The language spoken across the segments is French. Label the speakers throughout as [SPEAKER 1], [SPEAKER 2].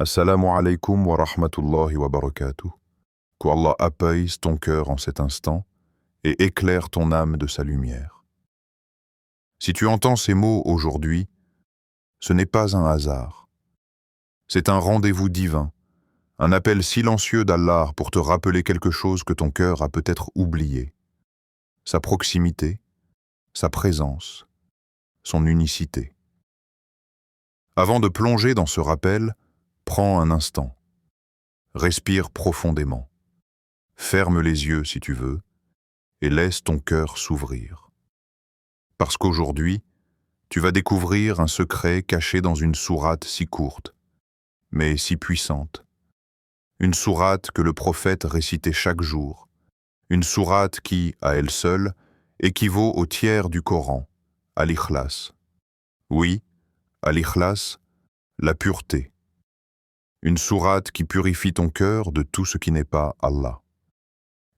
[SPEAKER 1] Assalamu alaikum wa rahmatullahi wa barakatuh. Qu'Allah apaise ton cœur en cet instant et éclaire ton âme de sa lumière. Si tu entends ces mots aujourd'hui, ce n'est pas un hasard. C'est un rendez-vous divin, un appel silencieux d'Allah pour te rappeler quelque chose que ton cœur a peut-être oublié. Sa proximité, sa présence, son unicité. Avant de plonger dans ce rappel, prends un instant. Respire profondément. Ferme les yeux si tu veux et laisse ton cœur s'ouvrir. Parce qu'aujourd'hui, tu vas découvrir un secret caché dans une sourate si courte, mais si puissante. Une sourate que le prophète récitait chaque jour. Une sourate qui, à elle seule, équivaut au tiers du Coran, à l'Ikhlas. Oui, à l'Ikhlas, la pureté. Une sourate qui purifie ton cœur de tout ce qui n'est pas Allah.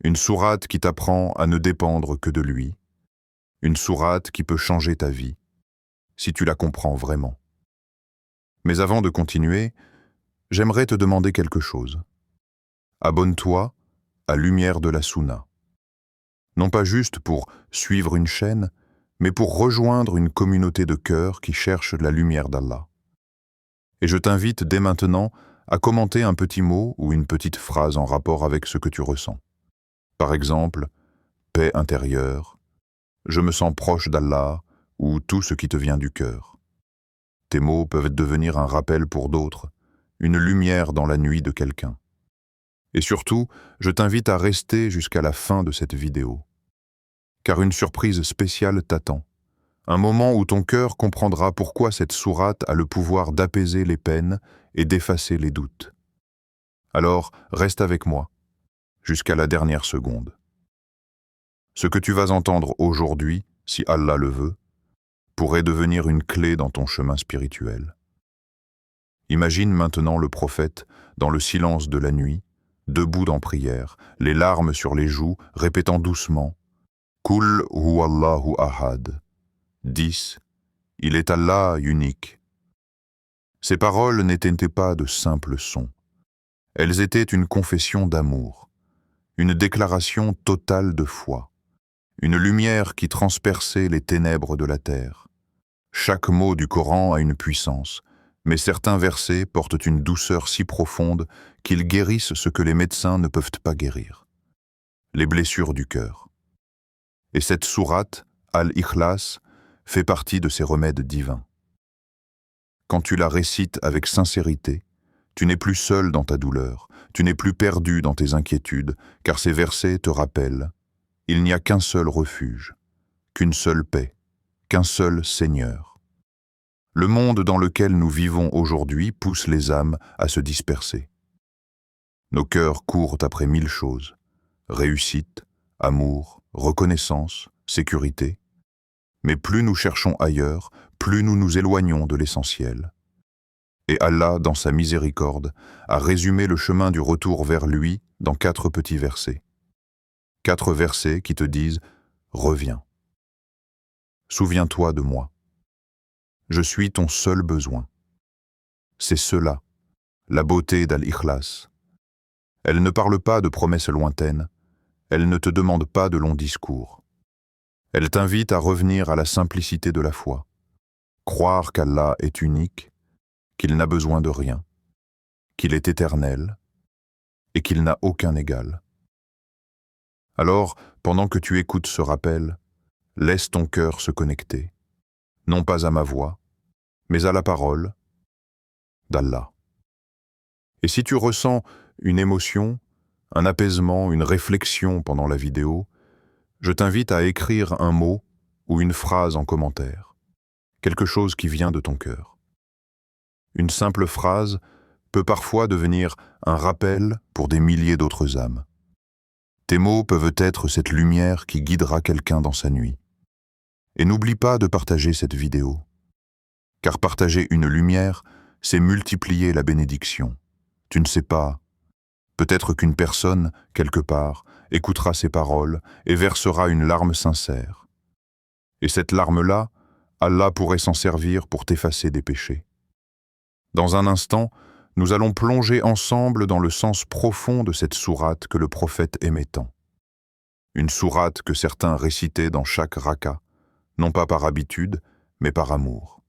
[SPEAKER 1] Une sourate qui t'apprend à ne dépendre que de lui. Une sourate qui peut changer ta vie, si tu la comprends vraiment. Mais avant de continuer, j'aimerais te demander quelque chose. Abonne-toi à Lumière de la Sunna. Non pas juste pour suivre une chaîne, mais pour rejoindre une communauté de cœur qui cherche la lumière d'Allah. Et je t'invite dès maintenant à commenter un petit mot ou une petite phrase en rapport avec ce que tu ressens. Par exemple, paix intérieure, je me sens proche d'Allah ou tout ce qui te vient du cœur. Tes mots peuvent devenir un rappel pour d'autres, une lumière dans la nuit de quelqu'un. Et surtout, je t'invite à rester jusqu'à la fin de cette vidéo. Car une surprise spéciale t'attend. Un moment où ton cœur comprendra pourquoi cette sourate a le pouvoir d'apaiser les peines et d'effacer les doutes. Alors, reste avec moi, jusqu'à la dernière seconde. Ce que tu vas entendre aujourd'hui, si Allah le veut, pourrait devenir une clé dans ton chemin spirituel. Imagine maintenant le prophète, dans le silence de la nuit, debout en prière, les larmes sur les joues, répétant doucement « Kul huwallahu ahad » 10. Il est Allah unique. Ces paroles n'étaient pas de simples sons. Elles étaient une confession d'amour, une déclaration totale de foi, une lumière qui transperçait les ténèbres de la terre. Chaque mot du Coran a une puissance, mais certains versets portent une douceur si profonde qu'ils guérissent ce que les médecins ne peuvent pas guérir. Les blessures du cœur. Et cette sourate, Al-Ikhlas, fait partie de ces remèdes divins. Quand tu la récites avec sincérité, tu n'es plus seul dans ta douleur, tu n'es plus perdu dans tes inquiétudes, car ces versets te rappellent « Il n'y a qu'un seul refuge, qu'une seule paix, qu'un seul Seigneur. » Le monde dans lequel nous vivons aujourd'hui pousse les âmes à se disperser. Nos cœurs courent après 1000 choses, réussite, amour, reconnaissance, sécurité. Mais plus nous cherchons ailleurs, plus nous nous éloignons de l'essentiel. Et Allah, dans sa miséricorde, a résumé le chemin du retour vers lui dans 4 petits versets. 4 versets qui te disent « Reviens. Souviens-toi de moi. Je suis ton seul besoin. » C'est cela, la beauté d'Al-Ikhlas. Elle ne parle pas de promesses lointaines, elle ne te demande pas de longs discours. Elle t'invite à revenir à la simplicité de la foi, croire qu'Allah est unique, qu'il n'a besoin de rien, qu'il est éternel et qu'il n'a aucun égal. Alors, pendant que tu écoutes ce rappel, laisse ton cœur se connecter, non pas à ma voix, mais à la parole d'Allah. Et si tu ressens une émotion, un apaisement, une réflexion pendant la vidéo, je t'invite à écrire un mot ou une phrase en commentaire, quelque chose qui vient de ton cœur. Une simple phrase peut parfois devenir un rappel pour des milliers d'autres âmes. Tes mots peuvent être cette lumière qui guidera quelqu'un dans sa nuit. Et n'oublie pas de partager cette vidéo, car partager une lumière, c'est multiplier la bénédiction. Tu ne sais pas, peut-être qu'une personne, quelque part, écoutera ces paroles et versera une larme sincère. Et cette larme-là, Allah pourrait s'en servir pour t'effacer des péchés. Dans un instant, nous allons plonger ensemble dans le sens profond de cette sourate que le prophète aimait tant. Une sourate que certains récitaient dans chaque raka, non pas par habitude, mais par amour.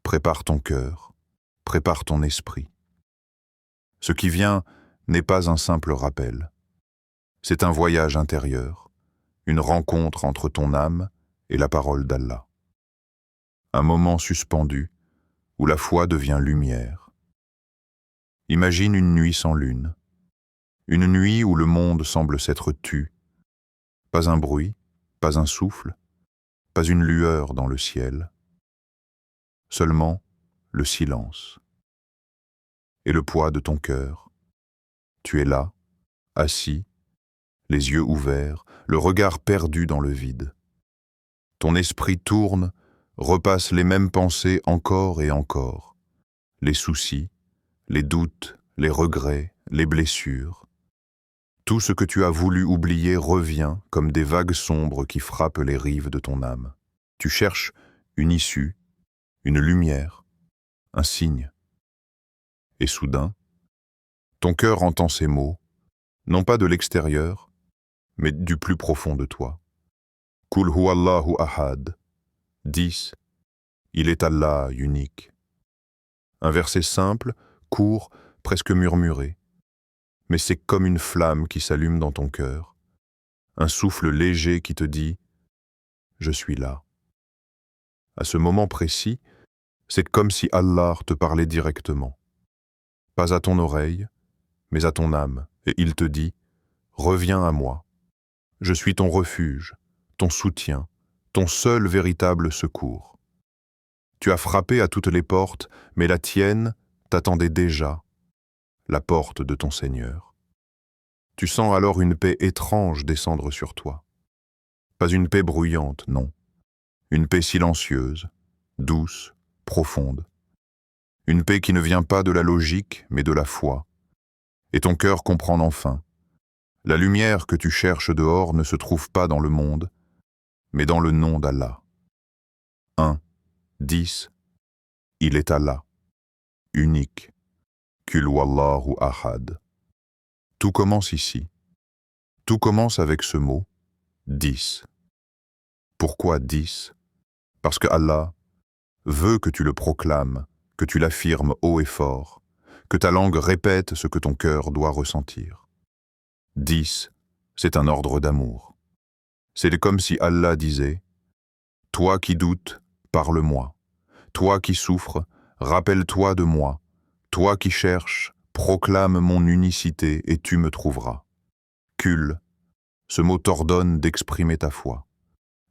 [SPEAKER 1] Prépare ton cœur, prépare ton esprit. Ce qui vient n'est pas un simple rappel. C'est un voyage intérieur, une rencontre entre ton âme et la parole d'Allah. Un moment suspendu où la foi devient lumière. Imagine une nuit sans lune, une nuit où le monde semble s'être tu, pas un bruit, pas un souffle, pas une lueur dans le ciel, seulement le silence et le poids de ton cœur. Tu es là, assis, les yeux ouverts, le regard perdu dans le vide. Ton esprit tourne, repasse les mêmes pensées encore et encore, les soucis, les doutes, les regrets, les blessures. Tout ce que tu as voulu oublier revient comme des vagues sombres qui frappent les rives de ton âme. Tu cherches une issue, une lumière, un signe. Et soudain, ton cœur entend ces mots, non pas de l'extérieur, mais du plus profond de toi. Kul huwallahu ahad. 10. Il est Allah unique. Un verset simple, court, presque murmuré. Mais c'est comme une flamme qui s'allume dans ton cœur, un souffle léger qui te dit « Je suis là ». À ce moment précis, c'est comme si Allah te parlait directement. Pas à ton oreille, mais à ton âme, et il te dit « Reviens à moi. Je suis ton refuge, ton soutien, ton seul véritable secours. » Tu as frappé à toutes les portes, mais la tienne t'attendait déjà, la porte de ton Seigneur. Tu sens alors une paix étrange descendre sur toi. Pas une paix bruyante, non. Une paix silencieuse, douce, profonde. Une paix qui ne vient pas de la logique, mais de la foi. Et ton cœur comprend enfin. La lumière que tu cherches dehors ne se trouve pas dans le monde, mais dans le nom d'Allah. 1. 10. Il est Allah, unique. Kul huwallahu ahad. Tout commence ici. Tout commence avec ce mot, 10. Pourquoi 10? Parce que Allah veut que tu le proclames, que tu l'affirmes haut et fort, que ta langue répète ce que ton cœur doit ressentir. 10, c'est un ordre d'amour. C'est comme si Allah disait « Toi qui doutes, parle-moi. Toi qui souffres, rappelle-toi de moi. Toi qui cherches, proclame mon unicité et tu me trouveras. » Kul, ce mot t'ordonne d'exprimer ta foi.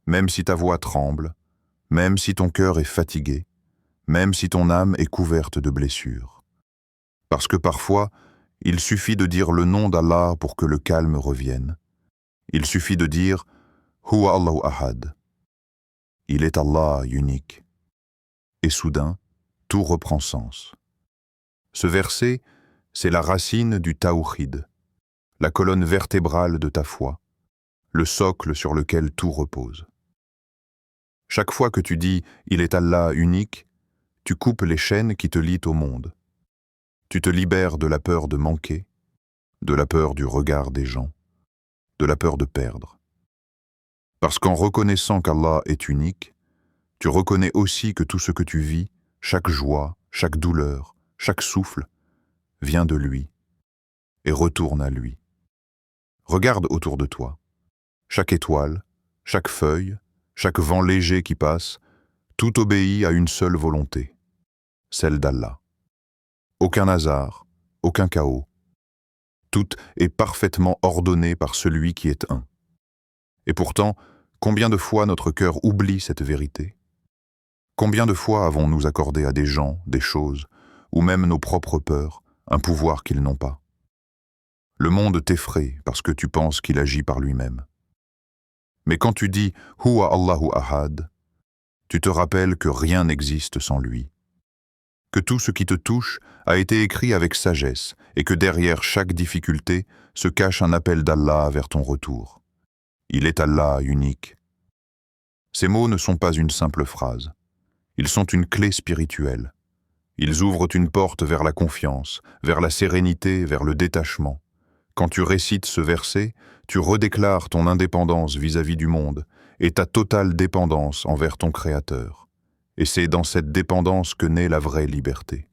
[SPEAKER 1] Même si ta voix tremble, même si ton cœur est fatigué, même si ton âme est couverte de blessures. Parce que parfois, il suffit de dire le nom d'Allah pour que le calme revienne. Il suffit de dire « Huwa Allahu ahad ». Il est Allah unique. Et soudain, tout reprend sens. Ce verset, c'est la racine du tawhid, la colonne vertébrale de ta foi, le socle sur lequel tout repose. Chaque fois que tu dis « Il est Allah unique », tu coupes les chaînes qui te lient au monde. Tu te libères de la peur de manquer, de la peur du regard des gens, de la peur de perdre. Parce qu'en reconnaissant qu'Allah est unique, tu reconnais aussi que tout ce que tu vis, chaque joie, chaque douleur, chaque souffle, vient de lui et retourne à lui. Regarde autour de toi. Chaque étoile, chaque feuille, chaque vent léger qui passe, tout obéit à une seule volonté, celle d'Allah. Aucun hasard, aucun chaos. Tout est parfaitement ordonné par celui qui est un. Et pourtant, combien de fois notre cœur oublie cette vérité? Combien de fois avons-nous accordé à des gens, des choses, ou même nos propres peurs, un pouvoir qu'ils n'ont pas? Le monde t'effraie parce que tu penses qu'il agit par lui-même. Mais quand tu dis « Huwa Allahu ahad », tu te rappelles que rien n'existe sans lui, que tout ce qui te touche a été écrit avec sagesse et que derrière chaque difficulté se cache un appel d'Allah vers ton retour. Il est Allah unique. Ces mots ne sont pas une simple phrase. Ils sont une clé spirituelle, Ils ouvrent une porte vers la confiance, vers la sérénité, vers le détachement. Quand tu récites ce verset, tu redéclares ton indépendance vis-à-vis du monde et ta totale dépendance envers ton Créateur. Et c'est dans cette dépendance que naît la vraie liberté.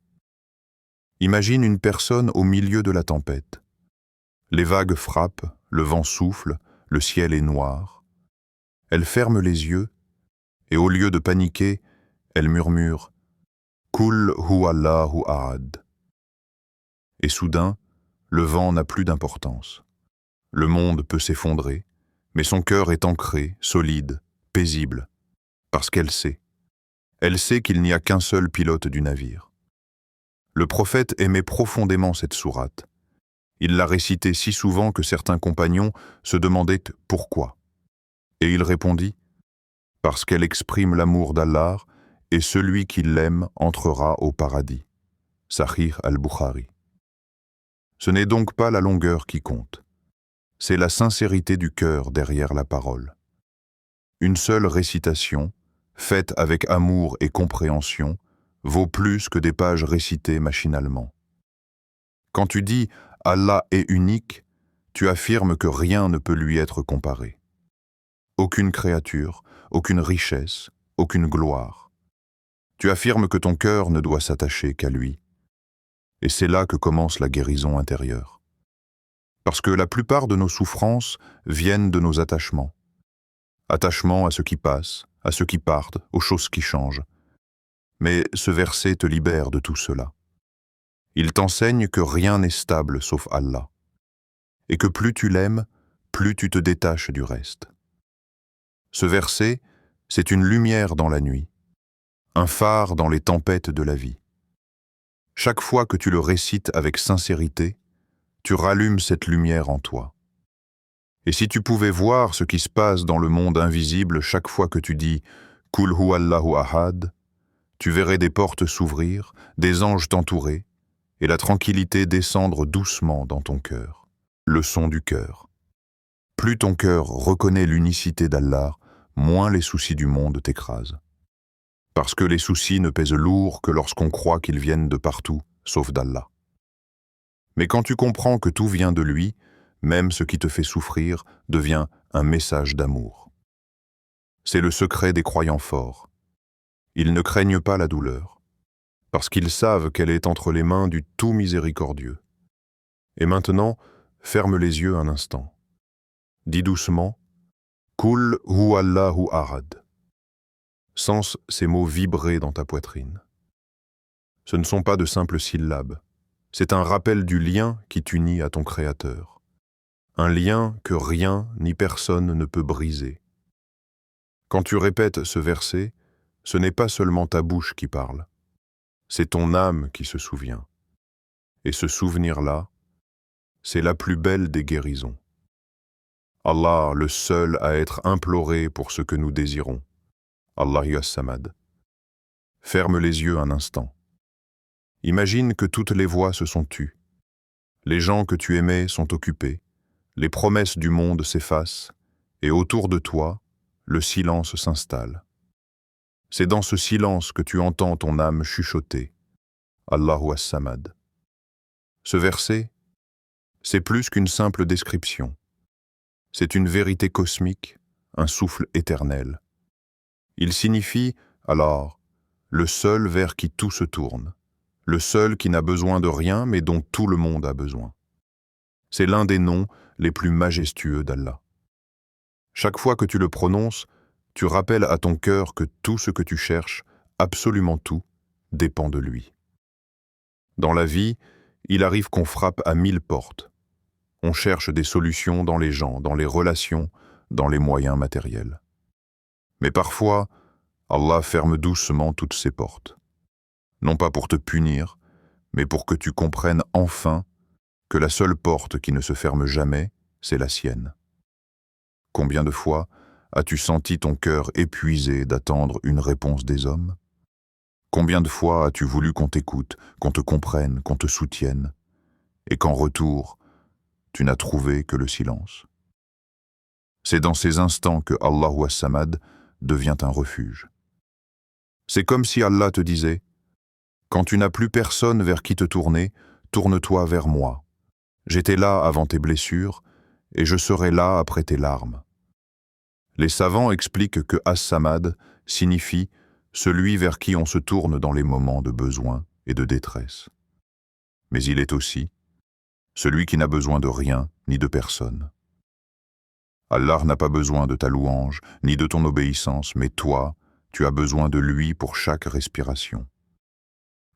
[SPEAKER 1] Imagine une personne au milieu de la tempête. Les vagues frappent, le vent souffle, le ciel est noir. Elle ferme les yeux et au lieu de paniquer, elle murmure « Kul huwallahu ahad ». Et soudain, le vent n'a plus d'importance. Le monde peut s'effondrer, mais son cœur est ancré, solide, paisible, parce qu'elle sait. Elle sait qu'il n'y a qu'un seul pilote du navire. Le prophète aimait profondément cette sourate. Il l'a récitée si souvent que certains compagnons se demandaient pourquoi. Et il répondit « Parce qu'elle exprime l'amour d'Allah et celui qui l'aime entrera au paradis. » Sahih al-Bukhari. Ce n'est donc pas la longueur qui compte. C'est la sincérité du cœur derrière la parole. Une seule récitation, faite avec amour et compréhension, vaut plus que des pages récitées machinalement. Quand tu dis « Allah est unique », tu affirmes que rien ne peut lui être comparé. Aucune créature, aucune richesse, aucune gloire. Tu affirmes que ton cœur ne doit s'attacher qu'à lui. Et c'est là que commence la guérison intérieure. Parce que la plupart de nos souffrances viennent de nos attachements. Attachement à ce qui passe, à ce qui partent, aux choses qui changent. Mais ce verset te libère de tout cela. Il t'enseigne que rien n'est stable sauf Allah. Et que plus tu l'aimes, plus tu te détaches du reste. Ce verset, c'est une lumière dans la nuit, un phare dans les tempêtes de la vie. Chaque fois que tu le récites avec sincérité, tu rallumes cette lumière en toi. Et si tu pouvais voir ce qui se passe dans le monde invisible chaque fois que tu dis « Kul huwallahu ahad », tu verrais des portes s'ouvrir, des anges t'entourer, et la tranquillité descendre doucement dans ton cœur. Leçon du cœur. Plus ton cœur reconnaît l'unicité d'Allah, moins les soucis du monde t'écrasent. Parce que les soucis ne pèsent lourd que lorsqu'on croit qu'ils viennent de partout, sauf d'Allah. Mais quand tu comprends que tout vient de lui, même ce qui te fait souffrir devient un message d'amour. C'est le secret des croyants forts. Ils ne craignent pas la douleur, parce qu'ils savent qu'elle est entre les mains du tout miséricordieux. Et maintenant, ferme les yeux un instant. Dis doucement « Kul huwallahu ahad ». Sens ces mots vibrer dans ta poitrine. Ce ne sont pas de simples syllabes. C'est un rappel du lien qui t'unit à ton Créateur. Un lien que rien ni personne ne peut briser. Quand tu répètes ce verset, ce n'est pas seulement ta bouche qui parle. C'est ton âme qui se souvient. Et ce souvenir-là, c'est la plus belle des guérisons. Allah, le seul à être imploré pour ce que nous désirons. Allahu as-Samad. Ferme les yeux un instant. Imagine que toutes les voix se sont tues. Les gens que tu aimais sont occupés. Les promesses du monde s'effacent. Et autour de toi, le silence s'installe. C'est dans ce silence que tu entends ton âme chuchoter. Allahu as-Samad. Ce verset, c'est plus qu'une simple description. C'est une vérité cosmique, un souffle éternel. Il signifie, alors, le seul vers qui tout se tourne, le seul qui n'a besoin de rien mais dont tout le monde a besoin. C'est l'un des noms les plus majestueux d'Allah. Chaque fois que tu le prononces, tu rappelles à ton cœur que tout ce que tu cherches, absolument tout, dépend de lui. Dans la vie, il arrive qu'on frappe à 1000 portes. On cherche des solutions dans les gens, dans les relations, dans les moyens matériels. Mais parfois, Allah ferme doucement toutes ces portes. Non pas pour te punir, mais pour que tu comprennes enfin que la seule porte qui ne se ferme jamais, c'est la sienne. Combien de fois as-tu senti ton cœur épuisé d'attendre une réponse des hommes? Combien de fois as-tu voulu qu'on t'écoute, qu'on te comprenne, qu'on te soutienne, et qu'en retour, tu n'as trouvé que le silence? C'est dans ces instants que Allahu as-Samad devient un refuge. C'est comme si Allah te disait « Quand tu n'as plus personne vers qui te tourner, tourne-toi vers moi. J'étais là avant tes blessures, et je serai là après tes larmes. Les savants expliquent que As-Samad signifie celui vers qui on se tourne dans les moments de besoin et de détresse. Mais il est aussi celui qui n'a besoin de rien ni de personne. Allah n'a pas besoin de ta louange ni de ton obéissance, mais toi, tu as besoin de lui pour chaque respiration.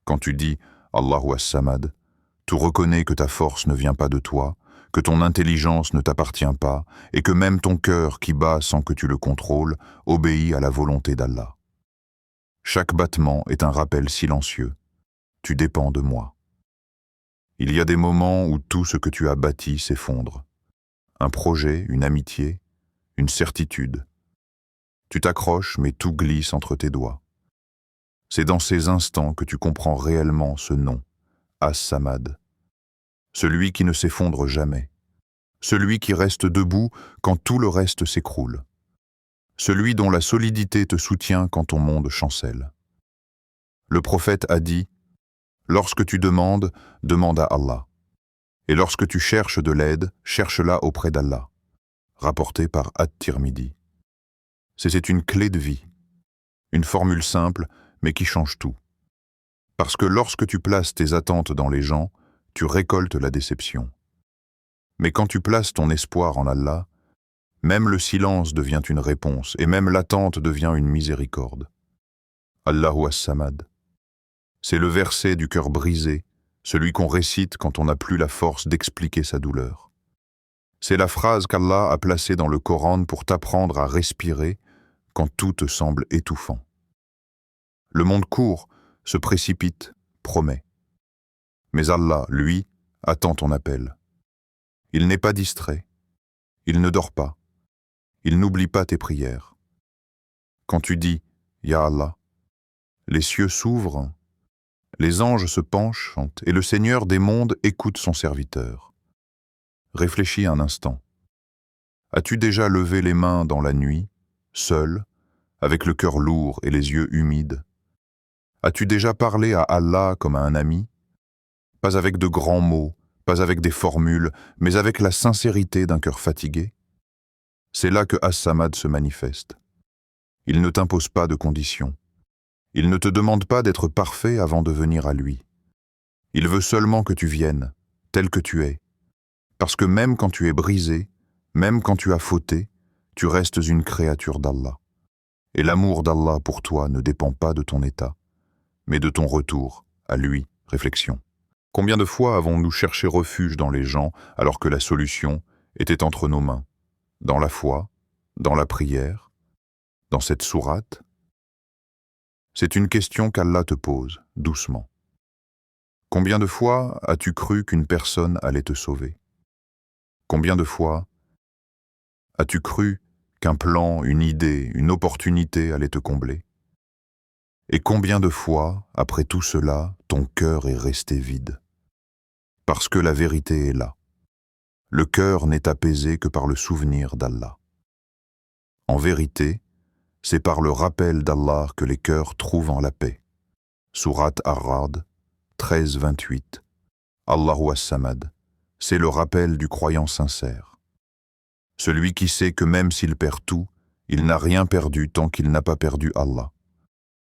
[SPEAKER 1] Quand tu dis « Allahu As-Samad », tu reconnais que ta force ne vient pas de toi, que ton intelligence ne t'appartient pas et que même ton cœur qui bat sans que tu le contrôles obéit à la volonté d'Allah. Chaque battement est un rappel silencieux. Tu dépends de moi. Il y a des moments où tout ce que tu as bâti s'effondre. Un projet, une amitié, une certitude. Tu t'accroches mais tout glisse entre tes doigts. C'est dans ces instants que tu comprends réellement ce nom, As-Samad. Celui qui ne s'effondre jamais. Celui qui reste debout quand tout le reste s'écroule. Celui dont la solidité te soutient quand ton monde chancelle. Le prophète a dit « Lorsque tu demandes, demande à Allah. Et lorsque tu cherches de l'aide, cherche-la auprès d'Allah. » Rapporté par At-Tirmidhi. C'est une clé de vie. Une formule simple, mais qui change tout. Parce que lorsque tu places tes attentes dans les gens, tu récoltes la déception. Mais quand tu places ton espoir en Allah, même le silence devient une réponse et même l'attente devient une miséricorde. Allahu As-Samad. C'est le verset du cœur brisé, celui qu'on récite quand on n'a plus la force d'expliquer sa douleur. C'est la phrase qu'Allah a placée dans le Coran pour t'apprendre à respirer quand tout te semble étouffant. Le monde court, se précipite, promet. Mais Allah, lui, attend ton appel. Il n'est pas distrait. Il ne dort pas. Il n'oublie pas tes prières. Quand tu dis « Ya Allah », les cieux s'ouvrent, les anges se penchent et le Seigneur des mondes écoute son serviteur. Réfléchis un instant. As-tu déjà levé les mains dans la nuit, seul, avec le cœur lourd et les yeux humides? As-tu déjà parlé à Allah comme à un ami? Pas avec de grands mots, pas avec des formules, mais avec la sincérité d'un cœur fatigué? C'est là que As-Samad se manifeste. Il ne t'impose pas de conditions. Il ne te demande pas d'être parfait avant de venir à lui. Il veut seulement que tu viennes, tel que tu es. Parce que même quand tu es brisé, même quand tu as fauté, tu restes une créature d'Allah. Et l'amour d'Allah pour toi ne dépend pas de ton état, mais de ton retour à lui. Réflexion. Combien de fois avons-nous cherché refuge dans les gens alors que la solution était entre nos mains? Dans la foi, dans la prière, dans cette sourate? C'est une question qu'Allah te pose, doucement. Combien de fois as-tu cru qu'une personne allait te sauver? Combien de fois as-tu cru qu'un plan, une idée, une opportunité allait te combler? Et combien de fois, après tout cela, ton cœur est resté vide? Parce que la vérité est là. Le cœur n'est apaisé que par le souvenir d'Allah. En vérité, c'est par le rappel d'Allah que les cœurs trouvent en la paix. Sourate Ar-Ra'd 13-28. Allahu As-Samad. C'est le rappel du croyant sincère. Celui qui sait que même s'il perd tout, il n'a rien perdu tant qu'il n'a pas perdu Allah.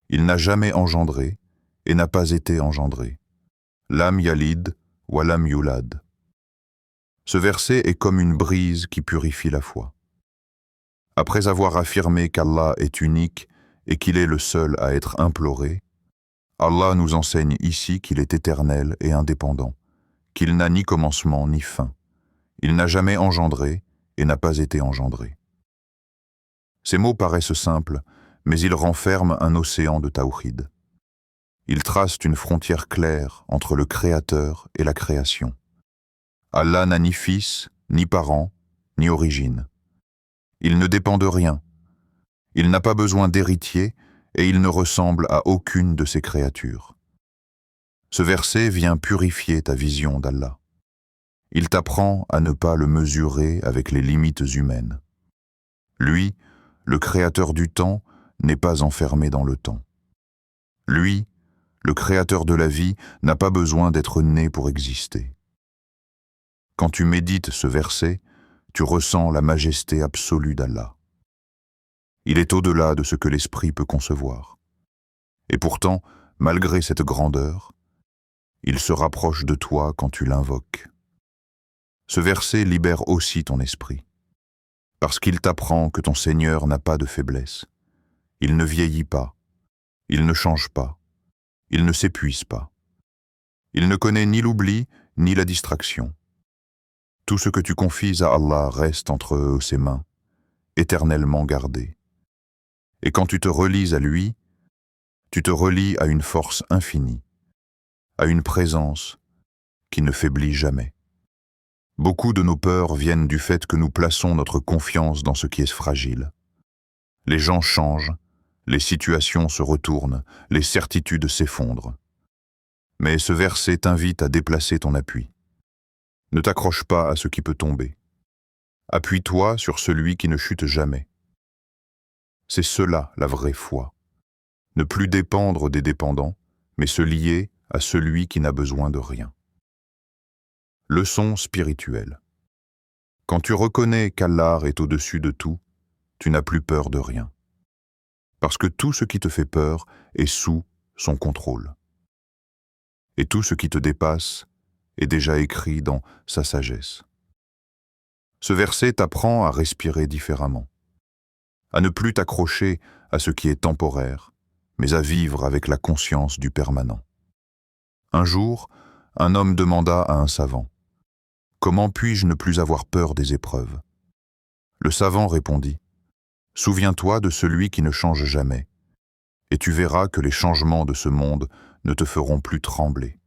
[SPEAKER 1] Il n'a jamais engendré et n'a pas été engendré. Lam yalid wa lam yulad. Ce verset est comme une brise qui purifie la foi. Après avoir affirmé qu'Allah est unique et qu'il est le seul à être imploré, Allah nous enseigne ici qu'il est éternel et indépendant, qu'il n'a ni commencement ni fin. Il n'a jamais engendré et n'a pas été engendré. Ces mots paraissent simples, mais ils renferment un océan de tawhid. Ils tracent une frontière claire entre le Créateur et la création. Allah n'a ni fils, ni parents, ni origine. Il ne dépend de rien. Il n'a pas besoin d'héritier et il ne ressemble à aucune de ses créatures. Ce verset vient purifier ta vision d'Allah. Il t'apprend à ne pas le mesurer avec les limites humaines. Lui, le créateur du temps, n'est pas enfermé dans le temps. Lui, Le Créateur de la vie n'a pas besoin d'être né pour exister. Quand tu médites ce verset, tu ressens la majesté absolue d'Allah. Il est au-delà de ce que l'esprit peut concevoir. Et pourtant, malgré cette grandeur, il se rapproche de toi quand tu l'invoques. Ce verset libère aussi ton esprit, parce qu'il t'apprend que ton Seigneur n'a pas de faiblesse. Il ne vieillit pas, il ne change pas, il ne s'épuise pas. Il ne connaît ni l'oubli, ni la distraction. Tout ce que tu confies à Allah reste entre ses mains, éternellement gardé. Et quand tu te relis à lui, tu te relis à une force infinie, à une présence qui ne faiblit jamais. Beaucoup de nos peurs viennent du fait que nous plaçons notre confiance dans ce qui est fragile. Les gens changent, les situations se retournent, les certitudes s'effondrent. Mais ce verset t'invite à déplacer ton appui. Ne t'accroche pas à ce qui peut tomber. Appuie-toi sur celui qui ne chute jamais. C'est cela la vraie foi. Ne plus dépendre des dépendants, mais se lier à celui qui n'a besoin de rien. Leçon spirituelle. Quand tu reconnais qu'Allah est au-dessus de tout, tu n'as plus peur de rien. Parce que tout ce qui te fait peur est sous son contrôle. Et tout ce qui te dépasse est déjà écrit dans sa sagesse. Ce verset t'apprend à respirer différemment, à ne plus t'accrocher à ce qui est temporaire, mais à vivre avec la conscience du permanent. Un jour, un homme demanda à un savant, « Comment puis-je ne plus avoir peur des épreuves ?» Le savant répondit, « Souviens-toi de celui qui ne change jamais, et tu verras que les changements de ce monde ne te feront plus trembler. »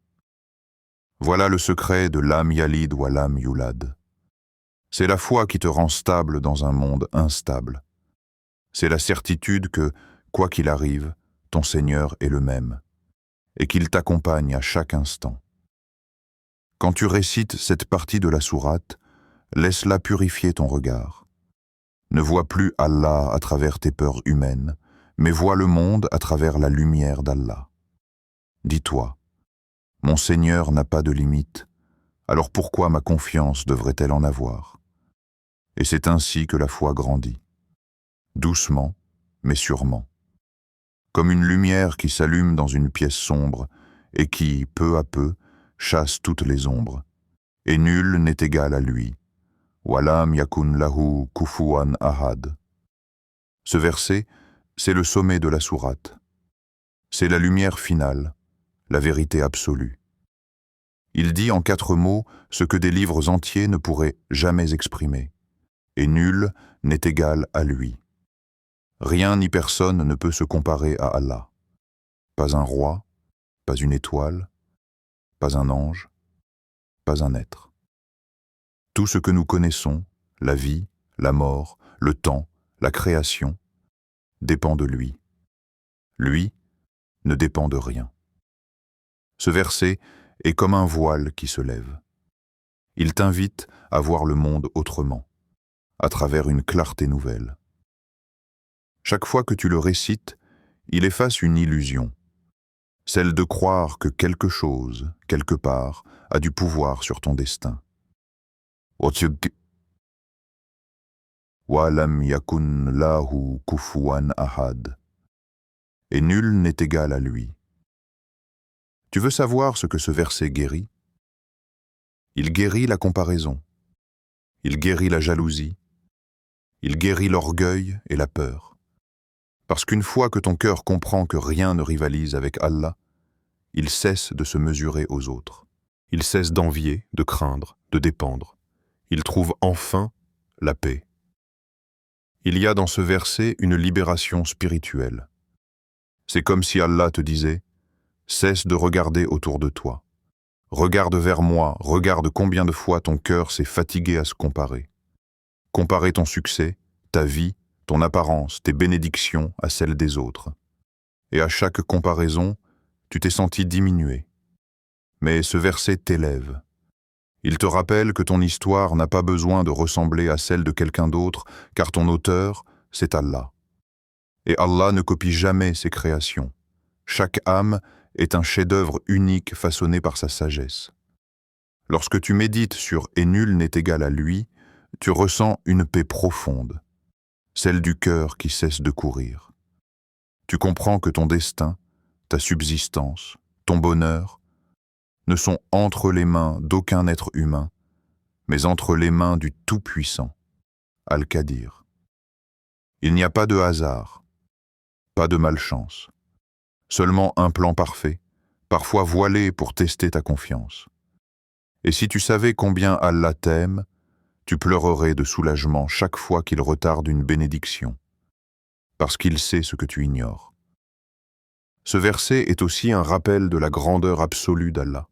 [SPEAKER 1] Voilà le secret de Lam Yalid wa Lam Yulad. C'est la foi qui te rend stable dans un monde instable. C'est la certitude que, quoi qu'il arrive, ton Seigneur est le même, et qu'il t'accompagne à chaque instant. Quand tu récites cette partie de la sourate, laisse-la purifier ton regard. Ne vois plus Allah à travers tes peurs humaines, mais vois le monde à travers la lumière d'Allah. Dis-toi, mon Seigneur n'a pas de limite, alors pourquoi ma confiance devrait-elle en avoir? Et c'est ainsi que la foi grandit, doucement, mais sûrement. Comme une lumière qui s'allume dans une pièce sombre et qui, peu à peu, chasse toutes les ombres. Et nul n'est égal à lui. Walam yakun lahu kufuwan ahad. Ce verset, c'est le sommet de la sourate. C'est la lumière finale, la vérité absolue. Il dit en 4 mots ce que des livres entiers ne pourraient jamais exprimer. Et nul n'est égal à lui. Rien ni personne ne peut se comparer à Allah. Pas un roi, pas une étoile, pas un ange, pas un être. Tout ce que nous connaissons, la vie, la mort, le temps, la création, dépend de lui. Lui ne dépend de rien. Ce verset est comme un voile qui se lève. Il t'invite à voir le monde autrement, à travers une clarté nouvelle. Chaque fois que tu le récites, il efface une illusion, celle de croire que quelque chose, quelque part, a du pouvoir sur ton destin. Wa lam yakun lahu kufuwan ahad. Et nul n'est égal à lui. Tu veux savoir ce que ce verset guérit? Il guérit la comparaison, il guérit la jalousie, il guérit l'orgueil et la peur. Parce qu'une fois que ton cœur comprend que rien ne rivalise avec Allah, il cesse de se mesurer aux autres. Il cesse d'envier, de craindre, de dépendre. Il trouve enfin la paix. Il y a dans ce verset une libération spirituelle. C'est comme si Allah te disait « Cesse de regarder autour de toi. Regarde vers moi, regarde combien de fois ton cœur s'est fatigué à se comparer. Comparer ton succès, ta vie, ton apparence, tes bénédictions à celles des autres. Et à chaque comparaison, tu t'es senti diminué. Mais ce verset t'élève. Il te rappelle que ton histoire n'a pas besoin de ressembler à celle de quelqu'un d'autre, car ton auteur, c'est Allah. Et Allah ne copie jamais ses créations. Chaque âme est un chef-d'œuvre unique façonné par sa sagesse. Lorsque tu médites sur « et nul n'est égal à lui », tu ressens une paix profonde, celle du cœur qui cesse de courir. Tu comprends que ton destin, ta subsistance, ton bonheur, ne sont entre les mains d'aucun être humain, mais entre les mains du Tout-Puissant, Al-Qadir. Il n'y a pas de hasard, pas de malchance, seulement un plan parfait, parfois voilé pour tester ta confiance. Et si tu savais combien Allah t'aime, tu pleurerais de soulagement chaque fois qu'il retarde une bénédiction, parce qu'il sait ce que tu ignores. Ce verset est aussi un rappel de la grandeur absolue d'Allah.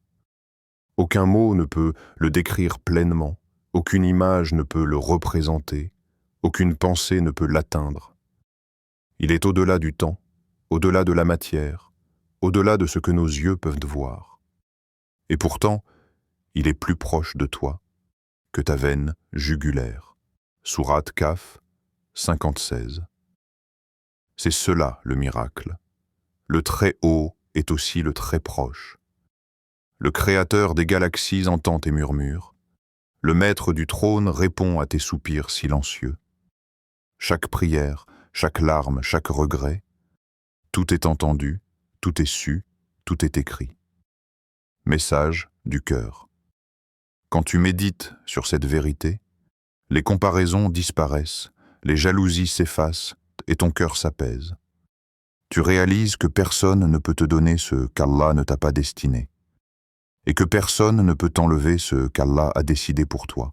[SPEAKER 1] Aucun mot ne peut le décrire pleinement, aucune image ne peut le représenter, aucune pensée ne peut l'atteindre. Il est au-delà du temps, au-delà de la matière, au-delà de ce que nos yeux peuvent voir. Et pourtant, il est plus proche de toi que ta veine jugulaire. Sourate Kaf 56. C'est cela le miracle. Le très haut est aussi le très proche. Le créateur des galaxies entend tes murmures. Le maître du trône répond à tes soupirs silencieux. Chaque prière, chaque larme, chaque regret, tout est entendu, tout est su, tout est écrit. Message du cœur. Quand tu médites sur cette vérité, les comparaisons disparaissent, les jalousies s'effacent et ton cœur s'apaise. Tu réalises que personne ne peut te donner ce qu'Allah ne t'a pas destiné, et que personne ne peut t'enlever ce qu'Allah a décidé pour toi.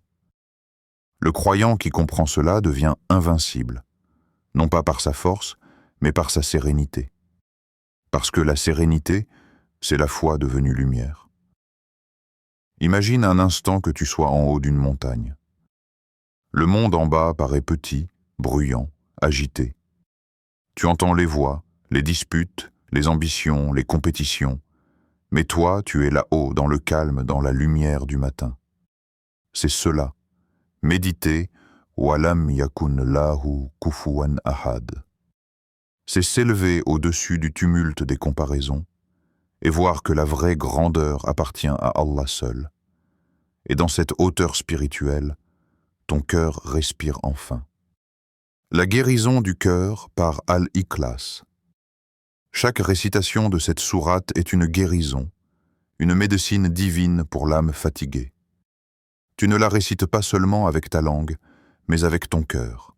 [SPEAKER 1] Le croyant qui comprend cela devient invincible, non pas par sa force, mais par sa sérénité. Parce que la sérénité, c'est la foi devenue lumière. Imagine un instant que tu sois en haut d'une montagne. Le monde en bas paraît petit, bruyant, agité. Tu entends les voix, les disputes, les ambitions, les compétitions. Mais toi, tu es là-haut, dans le calme, dans la lumière du matin. C'est cela. Méditer, walam yakun lahu kufuwan ahad. C'est s'élever au-dessus du tumulte des comparaisons et voir que la vraie grandeur appartient à Allah seul. Et dans cette hauteur spirituelle, ton cœur respire enfin. La guérison du cœur par Al-Ikhlas. Chaque récitation de cette sourate est une guérison, une médecine divine pour l'âme fatiguée. Tu ne la récites pas seulement avec ta langue, mais avec ton cœur.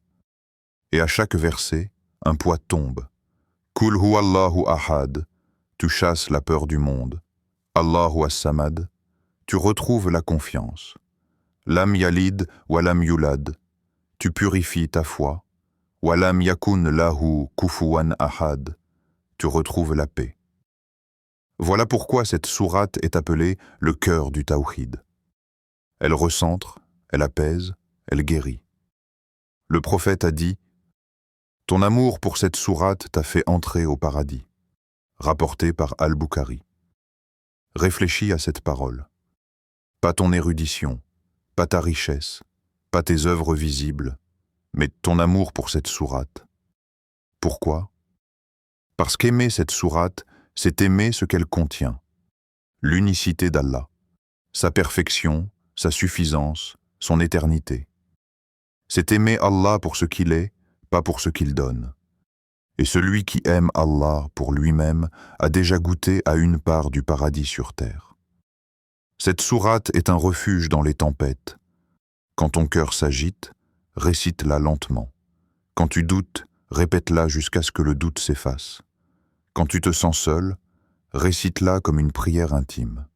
[SPEAKER 1] Et à chaque verset, un poids tombe. Kul huwallahu ahad, tu chasses la peur du monde. Allahu as-samad, tu retrouves la confiance. Lam yalid wa lam yulad, tu purifies ta foi. Wa lam yakun lahu kufuwan ahad, tu retrouves la paix. Voilà pourquoi cette sourate est appelée le cœur du tawhid. Elle recentre, elle apaise, elle guérit. Le prophète a dit « Ton amour pour cette sourate t'a fait entrer au paradis », rapporté par Al-Bukhari. Réfléchis à cette parole. Pas ton érudition, pas ta richesse, pas tes œuvres visibles, mais ton amour pour cette sourate. Pourquoi ? Parce qu'aimer cette sourate, c'est aimer ce qu'elle contient, l'unicité d'Allah, sa perfection, sa suffisance, son éternité. C'est aimer Allah pour ce qu'il est, pas pour ce qu'il donne. Et celui qui aime Allah pour lui-même a déjà goûté à une part du paradis sur terre. Cette sourate est un refuge dans les tempêtes. Quand ton cœur s'agite, récite-la lentement. Quand tu doutes, répète-la jusqu'à ce que le doute s'efface. Quand tu te sens seul, récite-la comme une prière intime.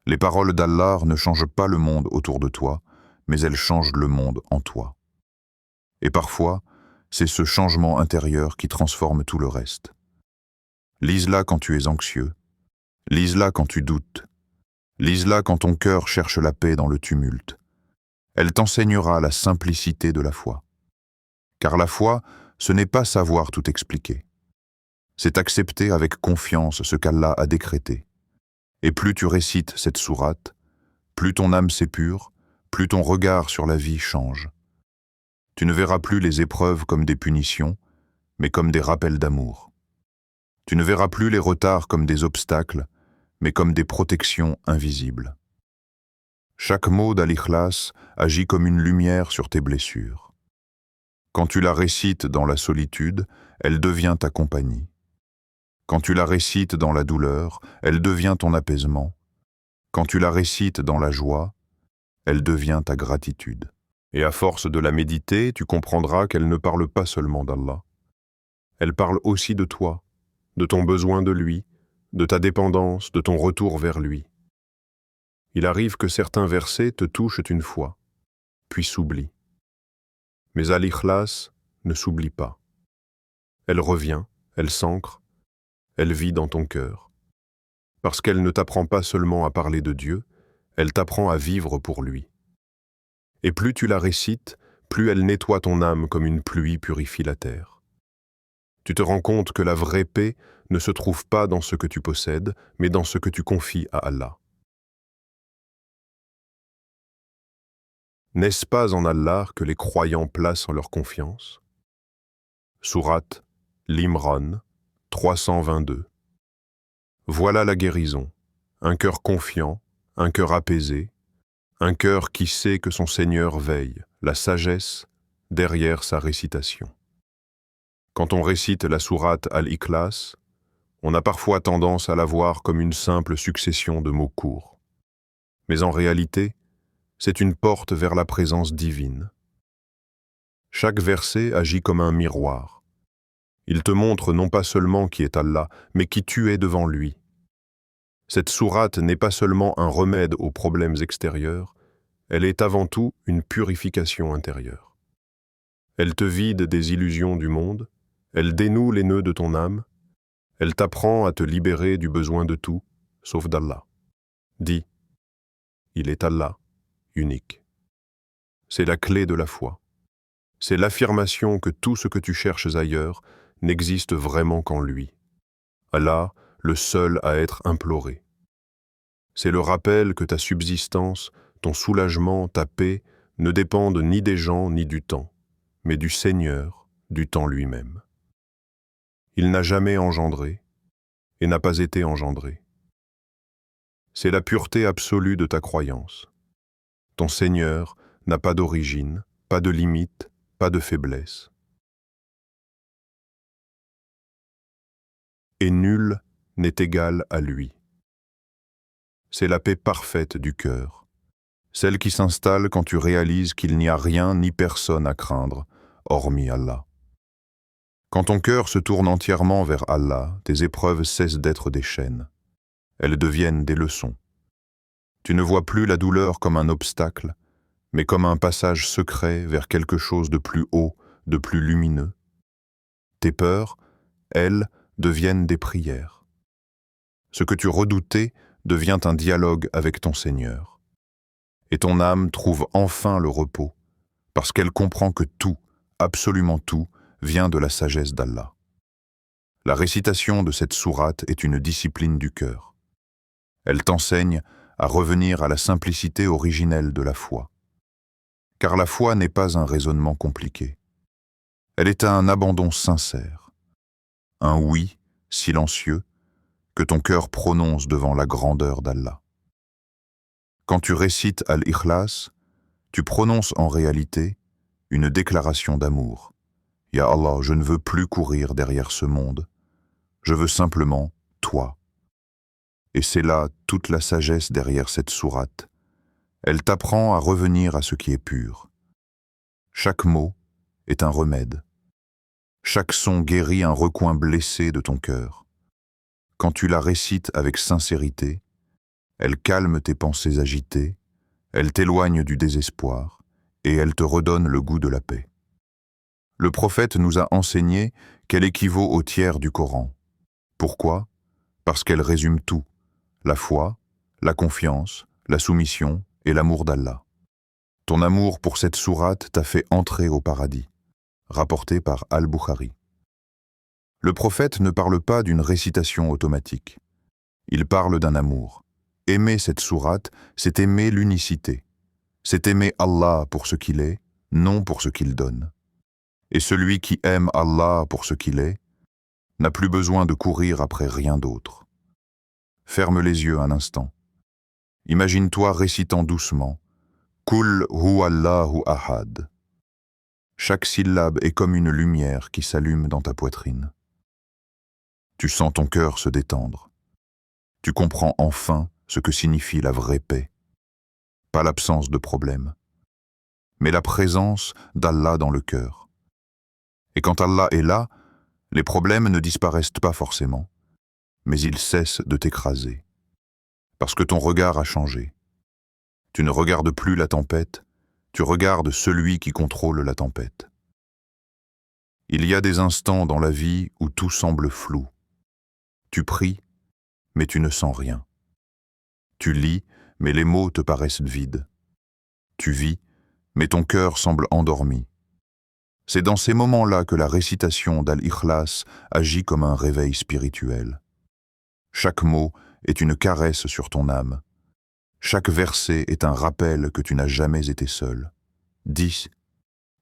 [SPEAKER 1] Les paroles d'Allah ne changent pas le monde autour de toi, mais elles changent le monde en toi. Et parfois, c'est ce changement intérieur qui transforme tout le reste. Lise-la quand tu es anxieux, lise-la quand tu doutes, lise-la quand ton cœur cherche la paix dans le tumulte. Elle t'enseignera la simplicité de la foi. Car la foi, ce n'est pas savoir tout expliquer. C'est accepter avec confiance ce qu'Allah a décrété. Et plus tu récites cette sourate, plus ton âme s'épure, plus ton regard sur la vie change. Tu ne verras plus les épreuves comme des punitions, mais comme des rappels d'amour. Tu ne verras plus les retards comme des obstacles, mais comme des protections invisibles. Chaque mot d'Al-Ikhlas agit comme une lumière sur tes blessures. Quand tu la récites dans la solitude, elle devient ta compagnie. Quand tu la récites dans la douleur, elle devient ton apaisement. Quand tu la récites dans la joie, elle devient ta gratitude. Et à force de la méditer, tu comprendras qu'elle ne parle pas seulement d'Allah. Elle parle aussi de toi, de ton besoin de lui, de ta dépendance, de ton retour vers lui. Il arrive que certains versets te touchent une fois, puis s'oublient. Mais Al-Ikhlas ne s'oublie pas. Elle revient, elle s'ancre, elle vit dans ton cœur. Parce qu'elle ne t'apprend pas seulement à parler de Dieu, elle t'apprend à vivre pour lui. Et plus tu la récites, plus elle nettoie ton âme comme une pluie purifie la terre. Tu te rends compte que la vraie paix ne se trouve pas dans ce que tu possèdes, mais dans ce que tu confies à Allah. N'est-ce pas en Allah que les croyants placent leur confiance? Sourate L'Imran 322. Voilà la guérison, un cœur confiant, un cœur apaisé, un cœur qui sait que son Seigneur veille, la sagesse derrière sa récitation. Quand on récite la sourate Al-Ikhlas, on a parfois tendance à la voir comme une simple succession de mots courts. Mais en réalité, c'est une porte vers la présence divine. Chaque verset agit comme un miroir. Il te montre non pas seulement qui est Allah, mais qui tu es devant lui. Cette sourate n'est pas seulement un remède aux problèmes extérieurs, elle est avant tout une purification intérieure. Elle te vide des illusions du monde, elle dénoue les nœuds de ton âme, elle t'apprend à te libérer du besoin de tout, sauf d'Allah. Dis, il est Allah, unique. C'est la clé de la foi. C'est l'affirmation que tout ce que tu cherches ailleurs n'existe vraiment qu'en lui. Allah, le seul à être imploré. C'est le rappel que ta subsistance, ton soulagement, ta paix ne dépendent ni des gens ni du temps, mais du Seigneur, du temps lui-même. Il n'a jamais engendré et n'a pas été engendré. C'est la pureté absolue de ta croyance. Ton Seigneur n'a pas d'origine, pas de limite, pas de faiblesse. Et nul n'est égal à lui. C'est la paix parfaite du cœur, celle qui s'installe quand tu réalises qu'il n'y a rien ni personne à craindre, hormis Allah. Quand ton cœur se tourne entièrement vers Allah, tes épreuves cessent d'être des chaînes. Elles deviennent des leçons. Tu ne vois plus la douleur comme un obstacle, mais comme un passage secret vers quelque chose de plus haut, de plus lumineux. Tes peurs, elles, deviennent des prières. Ce que tu redoutais devient un dialogue avec ton Seigneur. Et ton âme trouve enfin le repos, parce qu'elle comprend que tout, absolument tout, vient de la sagesse d'Allah. La récitation de cette sourate est une discipline du cœur. Elle t'enseigne à revenir à la simplicité originelle de la foi. Car la foi n'est pas un raisonnement compliqué. Elle est un abandon sincère, un oui silencieux que ton cœur prononce devant la grandeur d'Allah. Quand tu récites Al-Ikhlas, tu prononces en réalité une déclaration d'amour. Ya Allah, je ne veux plus courir derrière ce monde, je veux simplement toi. Et c'est là toute la sagesse derrière cette sourate. Elle t'apprend à revenir à ce qui est pur. Chaque mot est un remède. Chaque son guérit un recoin blessé de ton cœur. Quand tu la récites avec sincérité, elle calme tes pensées agitées, elle t'éloigne du désespoir et elle te redonne le goût de la paix. Le prophète nous a enseigné qu'elle équivaut au tiers du Coran. Pourquoi? Parce qu'elle résume tout, la foi, la confiance, la soumission et l'amour d'Allah. Ton amour pour cette sourate t'a fait entrer au paradis, rapporté par Al-Bukhari. Le prophète ne parle pas d'une récitation automatique. Il parle d'un amour. Aimer cette sourate, c'est aimer l'unicité. C'est aimer Allah pour ce qu'il est, non pour ce qu'il donne. Et celui qui aime Allah pour ce qu'il est, n'a plus besoin de courir après rien d'autre. Ferme les yeux un instant. Imagine-toi récitant doucement « Kul huwallahu ahad ». Chaque syllabe est comme une lumière qui s'allume dans ta poitrine. Tu sens ton cœur se détendre. Tu comprends enfin ce que signifie la vraie paix. Pas l'absence de problème, mais la présence d'Allah dans le cœur. Et quand Allah est là, les problèmes ne disparaissent pas forcément, mais ils cessent de t'écraser. Parce que ton regard a changé. Tu ne regardes plus la tempête, tu regardes celui qui contrôle la tempête. Il y a des instants dans la vie où tout semble flou. Tu pries, mais tu ne sens rien. Tu lis, mais les mots te paraissent vides. Tu vis, mais ton cœur semble endormi. C'est dans ces moments-là que la récitation d'Al-Ikhlas agit comme un réveil spirituel. Chaque mot est une caresse sur ton âme. Chaque verset est un rappel que tu n'as jamais été seul. Dis,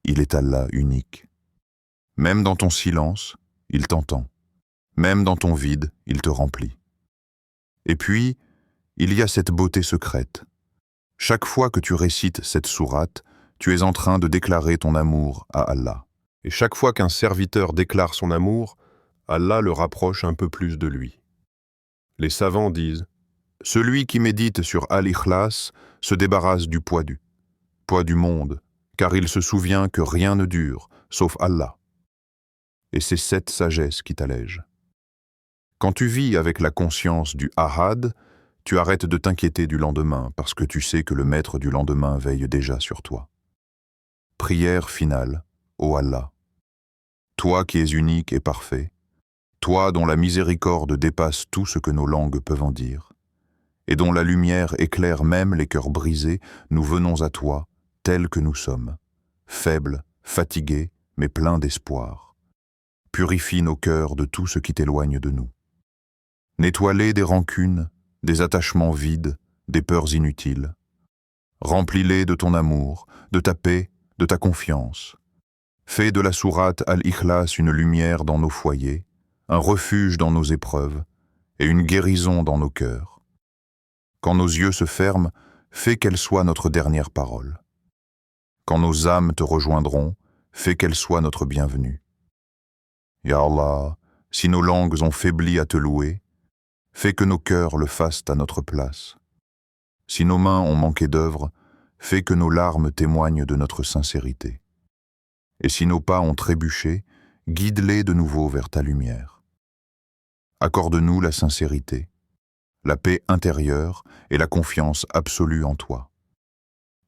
[SPEAKER 1] il est Allah unique. Même dans ton silence, il t'entend. Même dans ton vide, il te remplit. Et puis, il y a cette beauté secrète. Chaque fois que tu récites cette sourate, tu es en train de déclarer ton amour à Allah. Et chaque fois qu'un serviteur déclare son amour, Allah le rapproche un peu plus de lui. Les savants disent « Celui qui médite sur Al-Ikhlas se débarrasse du poids du monde, car il se souvient que rien ne dure, sauf Allah. » Et c'est cette sagesse qui t'allège. Quand tu vis avec la conscience du Ahad, tu arrêtes de t'inquiéter du lendemain, parce que tu sais que le maître du lendemain veille déjà sur toi. Prière finale, ô Allah. Toi qui es unique et parfait, toi dont la miséricorde dépasse tout ce que nos langues peuvent en dire, et dont la lumière éclaire même les cœurs brisés, nous venons à toi, tels que nous sommes, faibles, fatigués, mais pleins d'espoir. Purifie nos cœurs de tout ce qui t'éloigne de nous. Nettoie-les des rancunes, des attachements vides, des peurs inutiles. Remplis-les de ton amour, de ta paix, de ta confiance. Fais de la sourate Al-Ikhlas une lumière dans nos foyers, un refuge dans nos épreuves et une guérison dans nos cœurs. Quand nos yeux se ferment, fais qu'elle soit notre dernière parole. Quand nos âmes te rejoindront, fais qu'elle soit notre bienvenue. Ya Allah, si nos langues ont faibli à te louer, fais que nos cœurs le fassent à notre place. Si nos mains ont manqué d'œuvre, fais que nos larmes témoignent de notre sincérité. Et si nos pas ont trébuché, guide-les de nouveau vers ta lumière. Accorde-nous la sincérité, la paix intérieure et la confiance absolue en toi.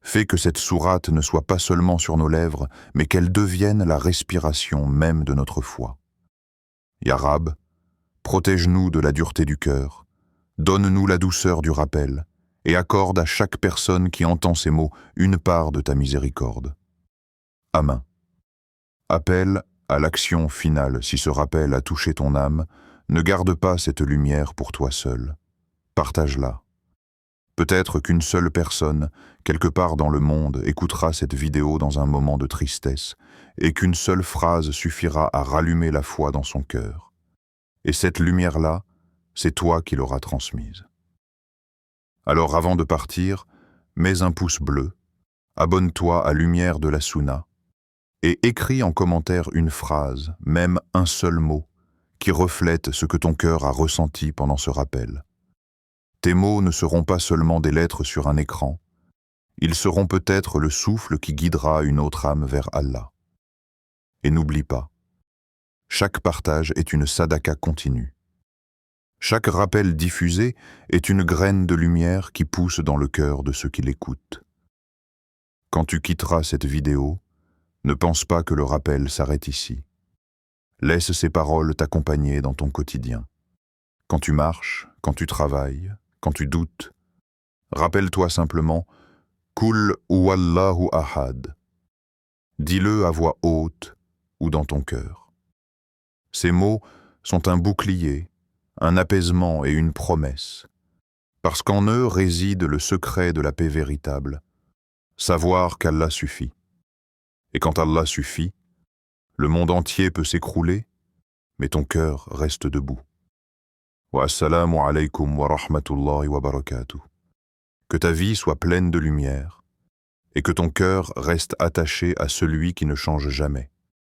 [SPEAKER 1] Fais que cette sourate ne soit pas seulement sur nos lèvres, mais qu'elle devienne la respiration même de notre foi. Ya Rab, protège-nous de la dureté du cœur, donne-nous la douceur du rappel, et accorde à chaque personne qui entend ces mots une part de ta miséricorde. Amen. Appel à l'action finale si ce rappel a touché ton âme, ne garde pas cette lumière pour toi seul. Partage-la. Peut-être qu'une seule personne, quelque part dans le monde, écoutera cette vidéo dans un moment de tristesse, et qu'une seule phrase suffira à rallumer la foi dans son cœur. Et cette lumière-là, c'est toi qui l'auras transmise. Alors avant de partir, mets un pouce bleu, abonne-toi à Lumière de la Sunna, et écris en commentaire une phrase, même un seul mot, qui reflète ce que ton cœur a ressenti pendant ce rappel. Tes mots ne seront pas seulement des lettres sur un écran, ils seront peut-être le souffle qui guidera une autre âme vers Allah. Et n'oublie pas, chaque partage est une sadaka continue. Chaque rappel diffusé est une graine de lumière qui pousse dans le cœur de ceux qui l'écoutent. Quand tu quitteras cette vidéo, ne pense pas que le rappel s'arrête ici. Laisse ces paroles t'accompagner dans ton quotidien. Quand tu marches, quand tu travailles, quand tu doutes, rappelle-toi simplement « Kul huwallahu ahad ». Dis-le à voix haute ou dans ton cœur. Ces mots sont un bouclier, un apaisement et une promesse, parce qu'en eux réside le secret de la paix véritable, savoir qu'Allah suffit. Et quand Allah suffit, le monde entier peut s'écrouler, mais ton cœur reste debout. Wa assalamu alaykum wa rahmatullahi wa barakatuh. Que ta vie soit pleine de lumière et que ton cœur reste attaché à celui qui ne change jamais.